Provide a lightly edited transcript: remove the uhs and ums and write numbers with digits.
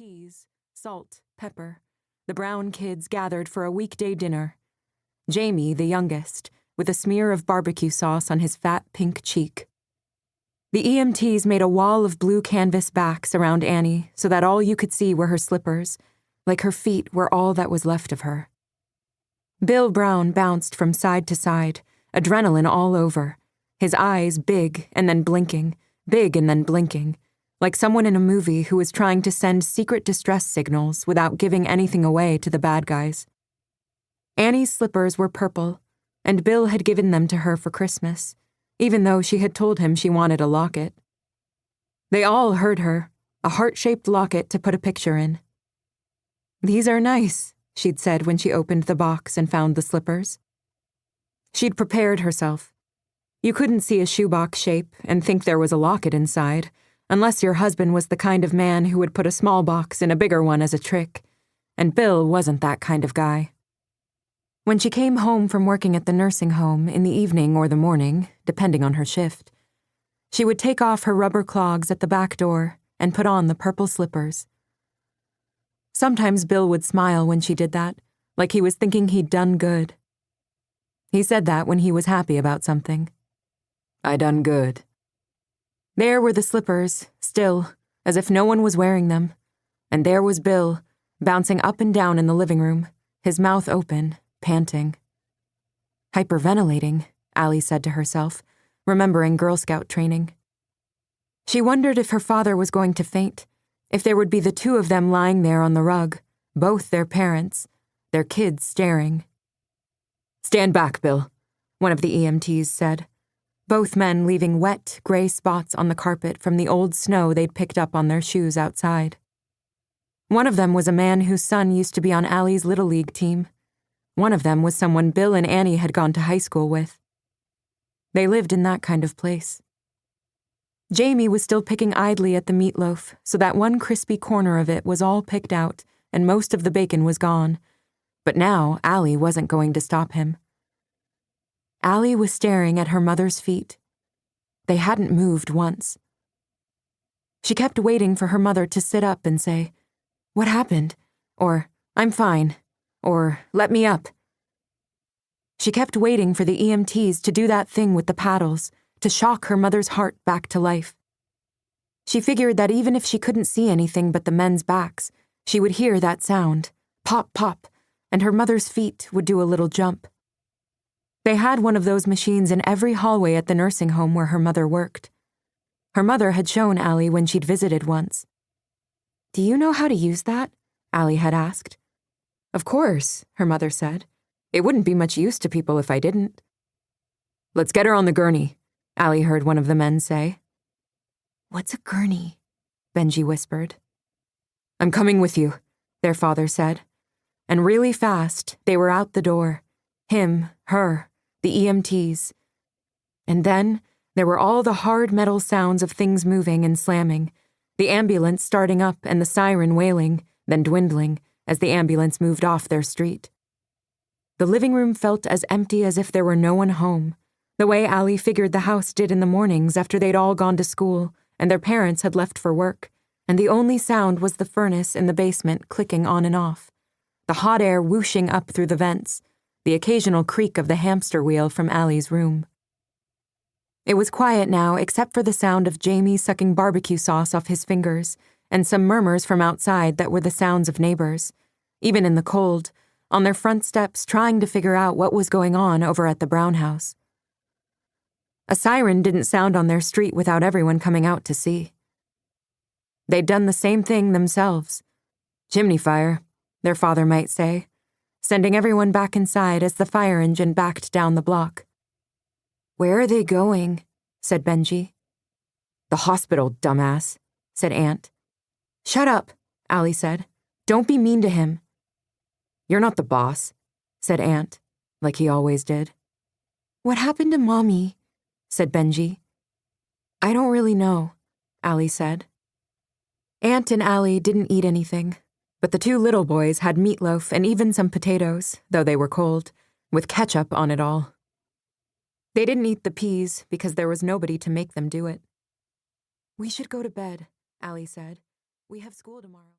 peas, salt, pepper. The Brown kids gathered for a weekday dinner. Jamie, the youngest, with a smear of barbecue sauce on his fat pink cheek. The EMTs made a wall of blue canvas backs around Annie so that all you could see were her slippers, like her feet were all that was left of her. Bill Brown bounced from side to side, adrenaline all over, his eyes big and then blinking, big and then blinking, like someone in a movie who was trying to send secret distress signals without giving anything away to the bad guys. Annie's slippers were purple, and Bill had given them to her for Christmas, even though she had told him she wanted a locket. They all heard her, a heart-shaped locket to put a picture in. "These are nice," she'd said when she opened the box and found the slippers. She'd prepared herself. You couldn't see a shoebox shape and think there was a locket inside, unless your husband was the kind of man who would put a small box in a bigger one as a trick, and Bill wasn't that kind of guy. When she came home from working at the nursing home in the evening or the morning, depending on her shift, she would take off her rubber clogs at the back door and put on the purple slippers. Sometimes Bill would smile when she did that, like he was thinking he'd done good. He said that when he was happy about something. "I done good." There were the slippers, still, as if no one was wearing them, and there was Bill, bouncing up and down in the living room, his mouth open, panting. Hyperventilating, Allie said to herself, remembering Girl Scout training. She wondered if her father was going to faint, if there would be the two of them lying there on the rug, both their parents, their kids staring. "Stand back, Bill," one of the EMTs said, both men leaving wet, gray spots on the carpet from the old snow they'd picked up on their shoes outside. One of them was a man whose son used to be on Allie's Little League team. One of them was someone Bill and Annie had gone to high school with. They lived in that kind of place. Jamie was still picking idly at the meatloaf, so that one crispy corner of it was all picked out, and most of the bacon was gone. But now Allie wasn't going to stop him. Allie was staring at her mother's feet. They hadn't moved once. She kept waiting for her mother to sit up and say, "What happened?" or "I'm fine," or "Let me up." She kept waiting for the EMTs to do that thing with the paddles, to shock her mother's heart back to life. She figured that even if she couldn't see anything but the men's backs, she would hear that sound, pop, pop, and her mother's feet would do a little jump. They had one of those machines in every hallway at the nursing home where her mother worked. Her mother had shown Allie when she'd visited once. "Do you know how to use that?" Allie had asked. "Of course," her mother said. "It wouldn't be much use to people if I didn't." "Let's get her on the gurney," Allie heard one of the men say. "What's a gurney?" Benji whispered. "I'm coming with you," their father said. And really fast, they were out the door. Him, her, the EMTs. And then there were all the hard metal sounds of things moving and slamming, the ambulance starting up and the siren wailing, then dwindling, as the ambulance moved off their street. The living room felt as empty as if there were no one home, the way Allie figured the house did in the mornings after they'd all gone to school and their parents had left for work, and the only sound was the furnace in the basement clicking on and off, the hot air whooshing up through the vents, the occasional creak of the hamster wheel from Allie's room. It was quiet now except for the sound of Jamie sucking barbecue sauce off his fingers and some murmurs from outside that were the sounds of neighbors, even in the cold, on their front steps trying to figure out what was going on over at the Brown house. A siren didn't sound on their street without everyone coming out to see. They'd done the same thing themselves. Chimney fire, their father might say, sending everyone back inside as the fire engine backed down the block. "Where are they going?" said Benji. "The hospital, dumbass," said Aunt. "Shut up," Allie said. "Don't be mean to him." "You're not the boss," said Aunt, like he always did. "What happened to Mommy?" said Benji. "I don't really know," Allie said. Aunt and Allie didn't eat anything, but the two little boys had meatloaf and even some potatoes, though they were cold, with ketchup on it all. They didn't eat the peas because there was nobody to make them do it. "We should go to bed," Allie said. "We have school tomorrow."